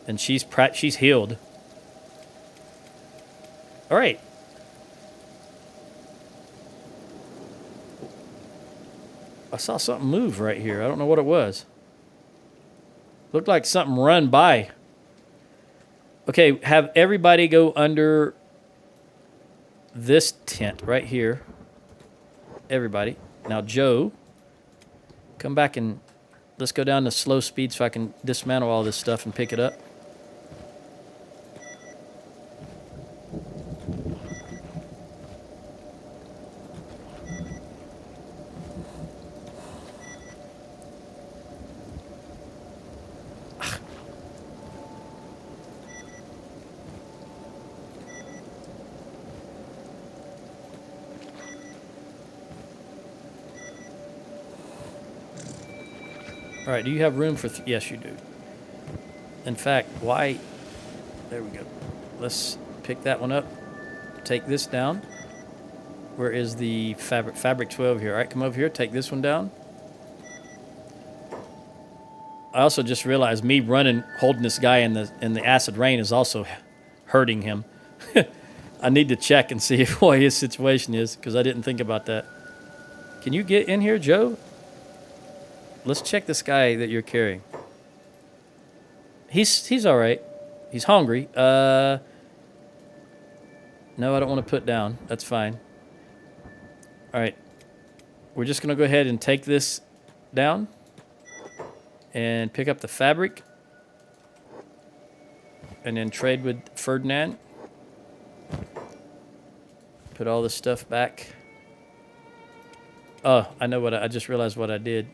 And she's healed. All right. I saw something move right here. I don't know what it was. Looked like something run by. Okay, have everybody go under this tent right here. Everybody. Now, Joe, come back and let's go down to slow speed so I can dismantle all this stuff and pick it up. All right, do you have room for... Yes, you do. In fact, why... There we go. Let's pick that one up. Take this down. Where is the fabric? Fabric 12 here. All right, come over here. Take this one down. I also just realized me running, holding this guy in the acid rain is also hurting him. I need to check and see what his situation is because I didn't think about that. Can you get in here, Joe? Let's check this guy that you're carrying. He's all right. He's hungry. No, I don't want to put down. That's fine. All right. We're just going to go ahead and take this down and pick up the fabric and then trade with Ferdinand. Put all this stuff back. Oh, I know I just realized what I did.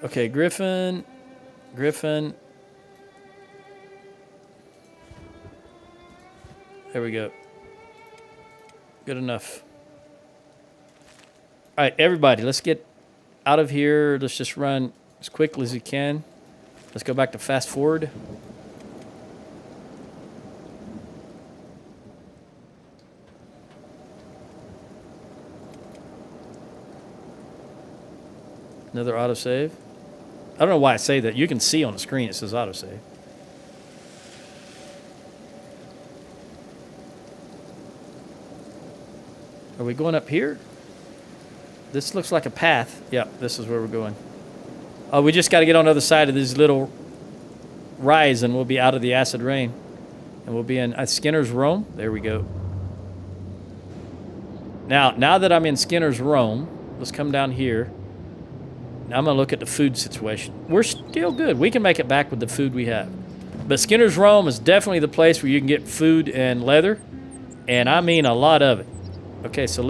Okay, Griffin. There we go. Good enough. All right, everybody, let's get out of here. Let's just run as quickly as we can. Let's go back to fast forward. Another autosave. don't know why I say that. You can see on the screen it says autosave. Are we going up here? This looks like a path. Yep, this is where we're going. Oh, we just got to get on the other side of this little rise, and we'll be out of the acid rain. And we'll be in Skinner's Rome. There we go. Now that I'm in Skinner's Rome, let's come down here. Now I'm going to look at the food situation. We're still good. We can make it back with the food we have. But Skinner's Rome is definitely the place where you can get food and leather. And I mean a lot of it. Okay, so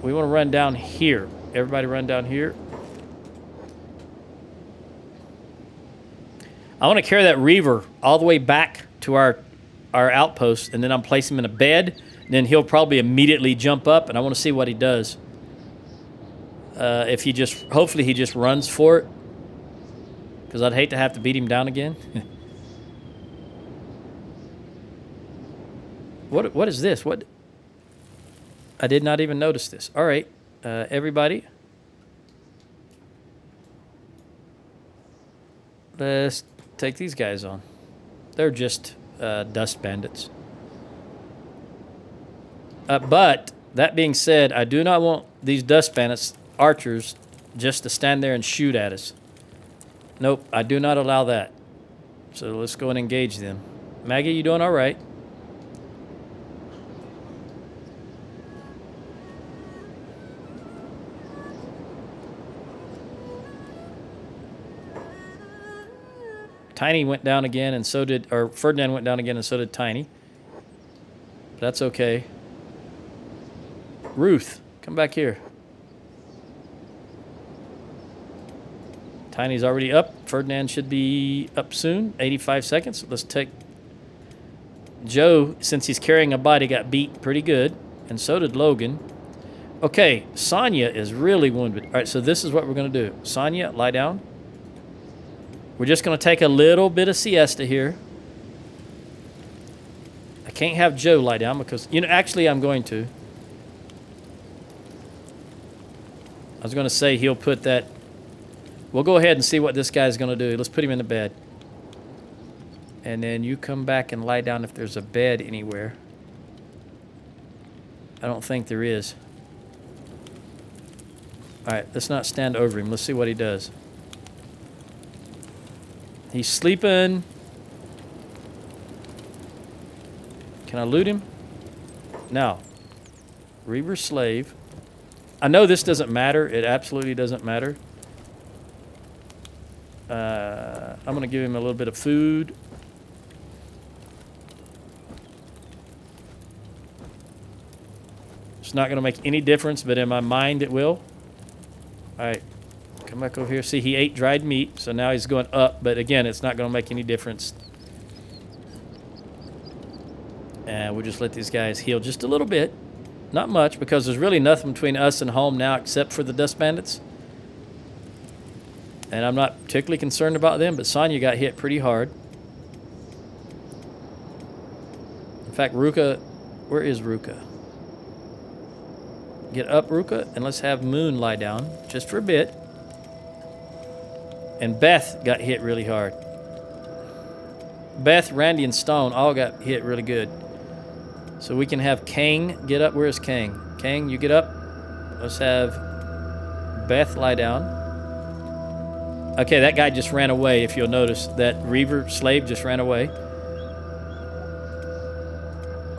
we want to run down here. Everybody run down here. I want to carry that Reaver all the way back to our outpost, and then I'm placing him in a bed. Then he'll probably immediately jump up, and I want to see what he does. If he hopefully he just runs for it, because I'd hate to have to beat him down again. What is this? What? I did not even notice this. All right, everybody. Let's take these guys on. They're just dust bandits. But that being said, I do not want these dust bandits, archers, just to stand there and shoot at us. Nope, I do not allow that. So let's go and engage them. Maggie, you doing all right? Tiny went down again, and so did, or Ferdinand went down again, and so did Tiny. That's okay. Ruth, come back here. Tiny's already up. Ferdinand should be up soon. 85 seconds. Let's take Joe, since he's carrying a body, got beat pretty good, and so did Logan. Okay, Sonya is really wounded. All right, so this is what we're going to do. Sonya, lie down. We're just going to take a little bit of siesta here. I can't have Joe lie down because, actually I'm going to. I was going to say he'll put that. We'll go ahead and see what this guy's going to do. Let's put him in the bed. And then you come back and lie down if there's a bed anywhere. I don't think there is. All right, let's not stand over him. Let's see what he does. He's sleeping. Can I loot him? Now, Reaver slave. I know this doesn't matter. It absolutely doesn't matter. I'm going to give him a little bit of food. It's not going to make any difference, but in my mind it will. All right. Come back over here. See, he ate dried meat, so now he's going up. But again, it's not going to make any difference. And we'll just let these guys heal just a little bit. Not much, because there's really nothing between us and home now except for the dust bandits. And I'm not particularly concerned about them, but Sonya got hit pretty hard. In fact, Ruka, where is Ruka? Get up, Ruka, and let's have Moon lie down just for a bit. And Beth got hit really hard. Beth, Randy, and Stone all got hit really good. So we can have Kang get up. Where is Kang? Kang, you get up. Let's have Beth lie down. Okay, that guy just ran away, if you'll notice. That Reaver slave just ran away.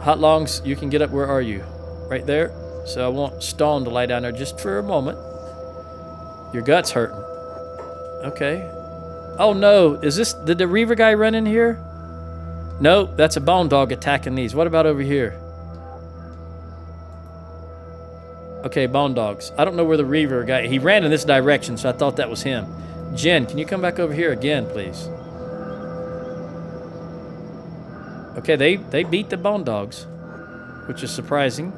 Hot Longs, you can get up. Where are you? Right there. So I want Stone to lie down there just for a moment. Your gut's hurting. Okay. Oh no, did the Reaver guy run in here? Nope, that's a bone dog attacking these. What about over here? Okay, bone dogs. I don't know where the Reaver guy, he ran in this direction, so I thought that was him. Jen, can you come back over here again, please? Okay, they beat the bone dogs, which is surprising.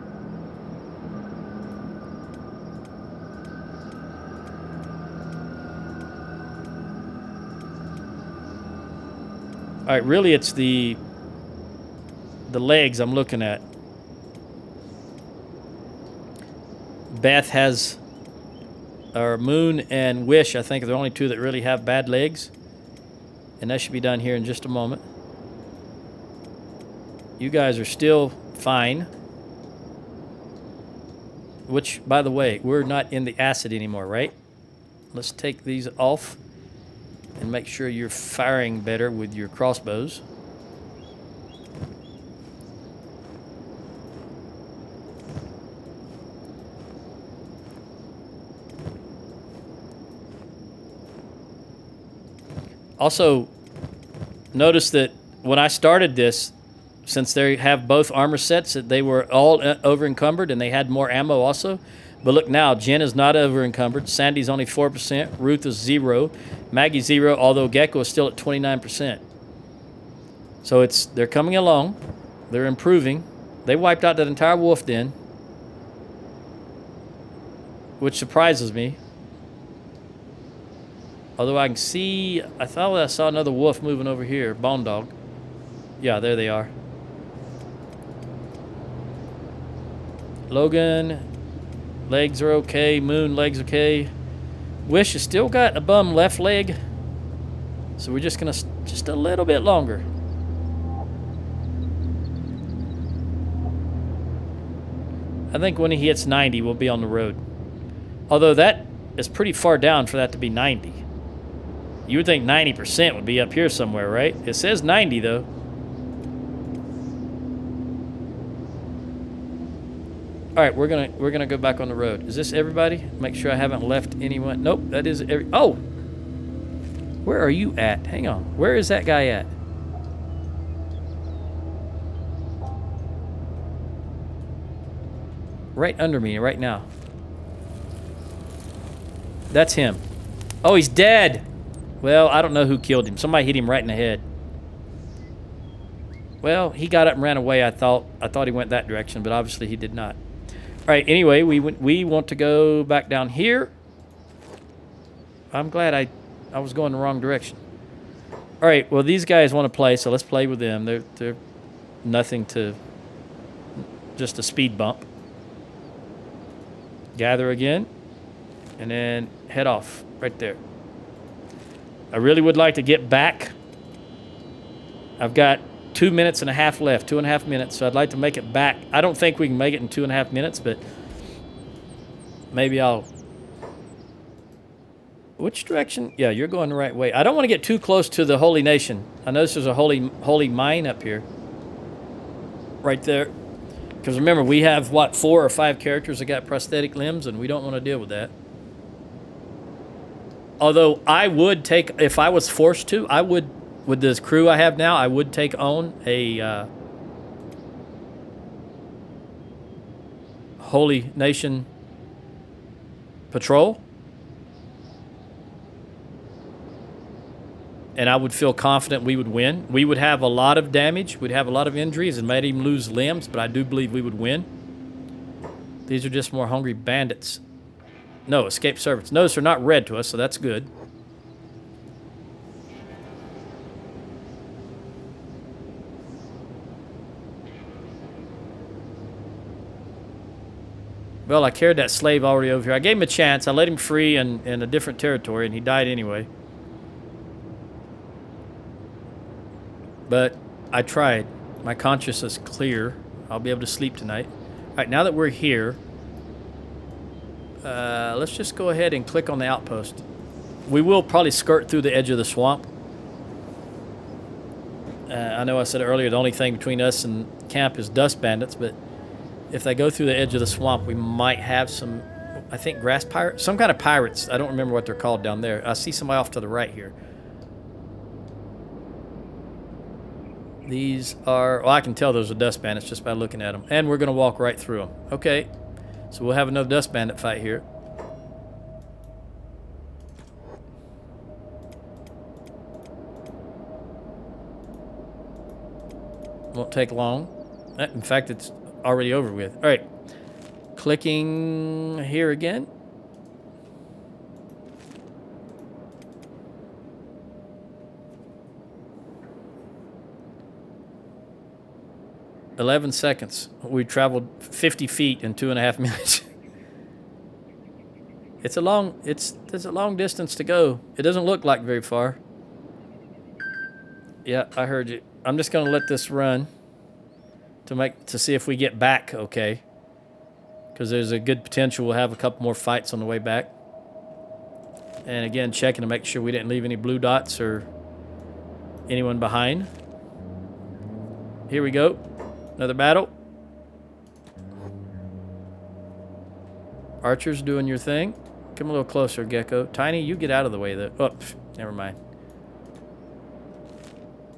All right, really it's the legs I'm looking at. Beth has or Moon and Wish, I think, are the only two that really have bad legs. And that should be done here in just a moment. You guys are still fine. Which, by the way, we're not in the acid anymore, right? Let's take these off and make sure you're firing better with your crossbows. Also, notice that when I started this, since they have both armor sets, that they were all over encumbered and they had more ammo also. But look now, Jen is not over encumbered. Sandy's only 4%. Ruth is 0. Maggie 0, although Gecko is still at 29%. So they're coming along. They're improving. They wiped out that entire wolf den, which surprises me. Although I can see, I thought I saw another wolf moving over here. Bone dog. Yeah, there they are. Logan, legs are okay. Moon, legs okay. Wish has still got a bum left leg. So we're just going to, just a little bit longer. I think when he hits 90, we'll be on the road. Although that is pretty far down for that to be 90. You would think 90% would be up here somewhere, right? It says 90, though. All right, we're gonna go back on the road. Is this everybody? Make sure I haven't left anyone. Nope, that is every. Oh, where are you at? Hang on. Where is that guy at? Right under me, right now. That's him. Oh, he's dead. Well, I don't know who killed him. Somebody hit him right in the head. Well, he got up and ran away. I thought he went that direction, but obviously he did not. All right. Anyway, we want to go back down here. I'm glad I was going the wrong direction. All right. Well, these guys want to play, so let's play with them. They're nothing to, just a speed bump. Gather again, and then head off right there. I really would like to get back. I've got 2 minutes and a half left, 2.5 minutes, so I'd like to make it back. I don't think we can make it in 2.5 minutes, but maybe I'll... Which direction? Yeah, you're going the right way. I don't want to get too close to the Holy Nation. I notice there's a holy mine up here. Right there. Because remember, we have, what, 4 or 5 characters that got prosthetic limbs, and we don't want to deal with that. Although I would take, if I was forced to, I would, with this crew I have now, I would take on a Holy Nation patrol. And I would feel confident we would win. We would have a lot of damage. We'd have a lot of injuries and might even lose limbs, but I do believe we would win. These are just more hungry bandits. No, escaped servants. Notice they're not red to us, so that's good. Well, I carried that slave already over here. I gave him a chance. I let him free in a different territory, and he died anyway. But I tried. My conscience is clear. I'll be able to sleep tonight. All right, now that we're here, let's just go ahead and click on the outpost. We will probably skirt through the edge of the swamp. I know I said earlier the only thing between us and camp is dust bandits, but if they go through the edge of the swamp, we might have some, I think, grass pirates, some kind of pirates. I don't remember what they're called down there. I see somebody off to the right here. These are, well, I can tell those are dust bandits just by looking at them. And we're going to walk right through them. Okay, so we'll have another dust bandit fight here. Won't take long. In fact, it's already over with. All right, clicking here again. "11 seconds. We traveled 50 feet in 2.5 minutes. There's a long distance to go. It doesn't look like very far. Yeah, I heard you. I'm just gonna let this run to see if we get back okay. Because there's a good potential we'll have a couple more fights on the way back. And again, checking to make sure we didn't leave any blue dots or anyone behind. Here we go. Another battle. Archer's doing your thing. Come a little closer, Gecko. Tiny, you get out of the way, though. Oh, never mind.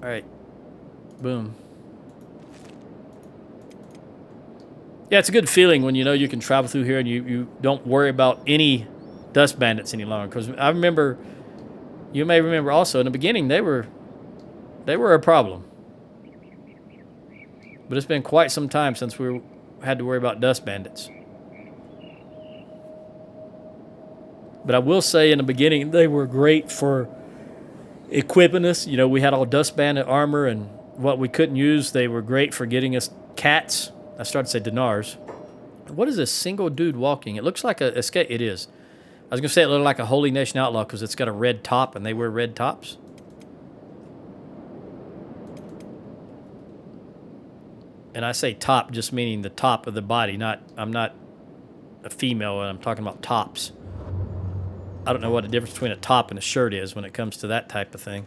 All right. Boom. Yeah, it's a good feeling when you know you can travel through here and you don't worry about any dust bandits any longer. Because I remember, you may remember also, in the beginning, they were a problem. But it's been quite some time since we had to worry about dust bandits. But I will say in the beginning, they were great for equipping us. You know, we had all dust bandit armor, and what we couldn't use, they were great for getting us cats. I started to say dinars. What is this single dude walking? It looks like a skate. It is. I was going to say it looked like a Holy Nation Outlaw because it's got a red top, and they wear red tops. And I say top just meaning the top of the body. I'm not a female, and I'm talking about tops. I don't know what the difference between a top and a shirt is when it comes to that type of thing.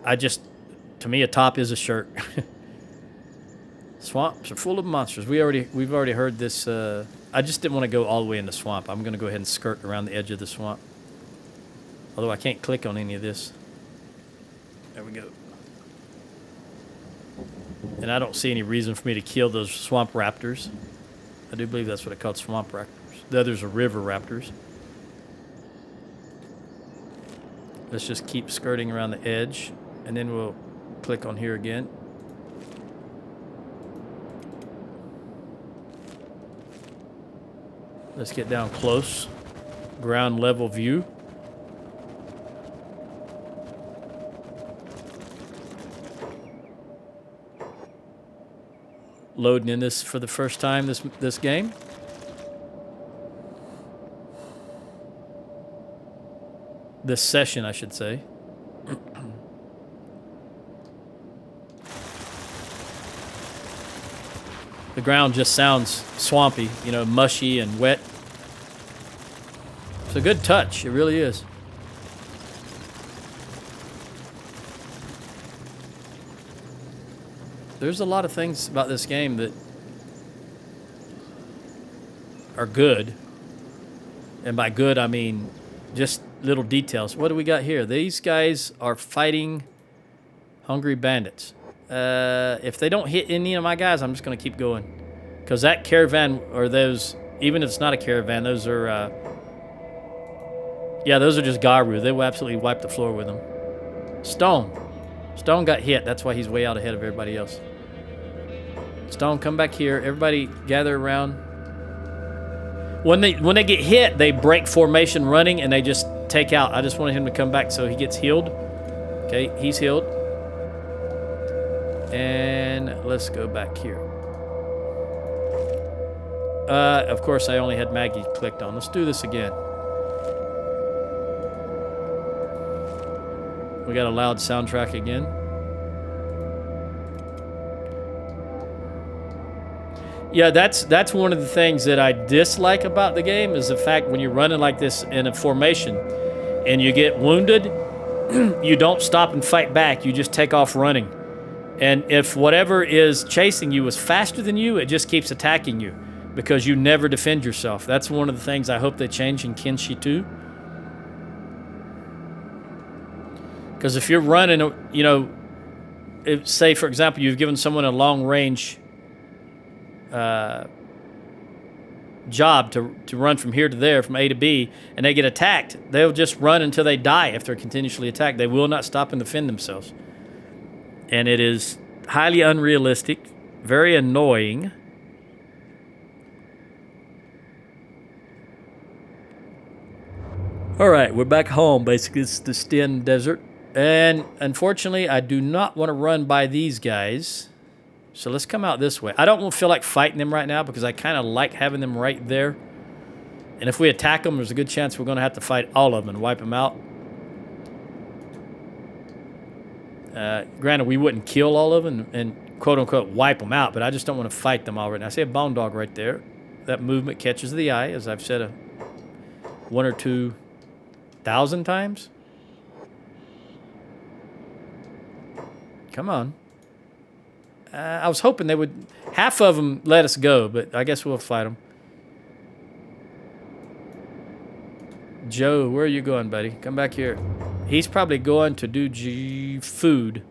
To me, a top is a shirt. Swamps are full of monsters. We've already heard this. I just didn't want to go all the way in the swamp. I'm going to go ahead and skirt around the edge of the swamp. Although I can't click on any of this. There we go. And I don't see any reason for me to kill those swamp raptors. I do believe that's what it's called, swamp raptors. The others are river raptors. Let's just keep skirting around the edge, and then we'll click on here again. Let's get down close. Ground level view. Loading in this for the first time this game. This session, I should say. The ground just sounds swampy, you know, mushy and wet. It's a good touch, it really is. There's a lot of things about this game that are good. And by good, I mean just little details. What do we got here? These guys are fighting hungry bandits. If they don't hit any of my guys, I'm just going to keep going. Because that caravan, or those, even if it's not a caravan, those are, yeah, those are just Garu. They will absolutely wipe the floor with them. Stone. Stone got hit. That's why he's way out ahead of everybody else. Stone, come back here. Everybody gather around. When they get hit, they break formation running, and they just take out. I just wanted him to come back so he gets healed. Okay, he's healed. And let's go back here. Of course, I only had Maggie clicked on. Let's do this again. We got a loud soundtrack again. Yeah, that's one of the things that I dislike about the game is the fact when you're running like this in a formation and you get wounded, you don't stop and fight back. You just take off running. And if whatever is chasing you is faster than you, it just keeps attacking you because you never defend yourself. That's one of the things I hope they change in Kenshi 2. Because if you're running, you know, say, for example, you've given someone a long-range job to run from here to there, from A to B, and they get attacked, they'll just run until they die if they're continuously attacked. They will not stop and defend themselves. And it is highly unrealistic, very annoying. All right, we're back home, basically. It's the Sten Desert. And unfortunately, I do not want to run by these guys. So let's come out this way. I don't feel like fighting them right now because I kind of like having them right there. And if we attack them, there's a good chance we're going to have to fight all of them and wipe them out. Granted, we wouldn't kill all of them and quote-unquote wipe them out, but I just don't want to fight them all right now. I see a bone dog right there. That movement catches the eye, as I've said 1 or 2 thousand times. Come on. I was hoping they would... Half of them let us go, but I guess we'll fight them. Joe, where are you going, buddy? Come back here. He's probably going to do food.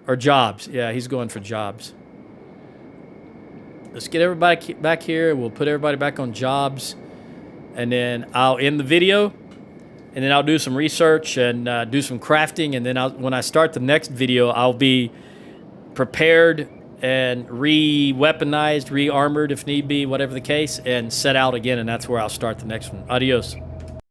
Or jobs. Yeah, he's going for jobs. Let's get everybody back here. We'll put everybody back on jobs. And then I'll end the video. And then I'll do some research and do some crafting. And then when I start the next video, I'll be prepared and re-weaponized, re-armored if need be, whatever the case, and set out again. And that's where I'll start the next one. Adios.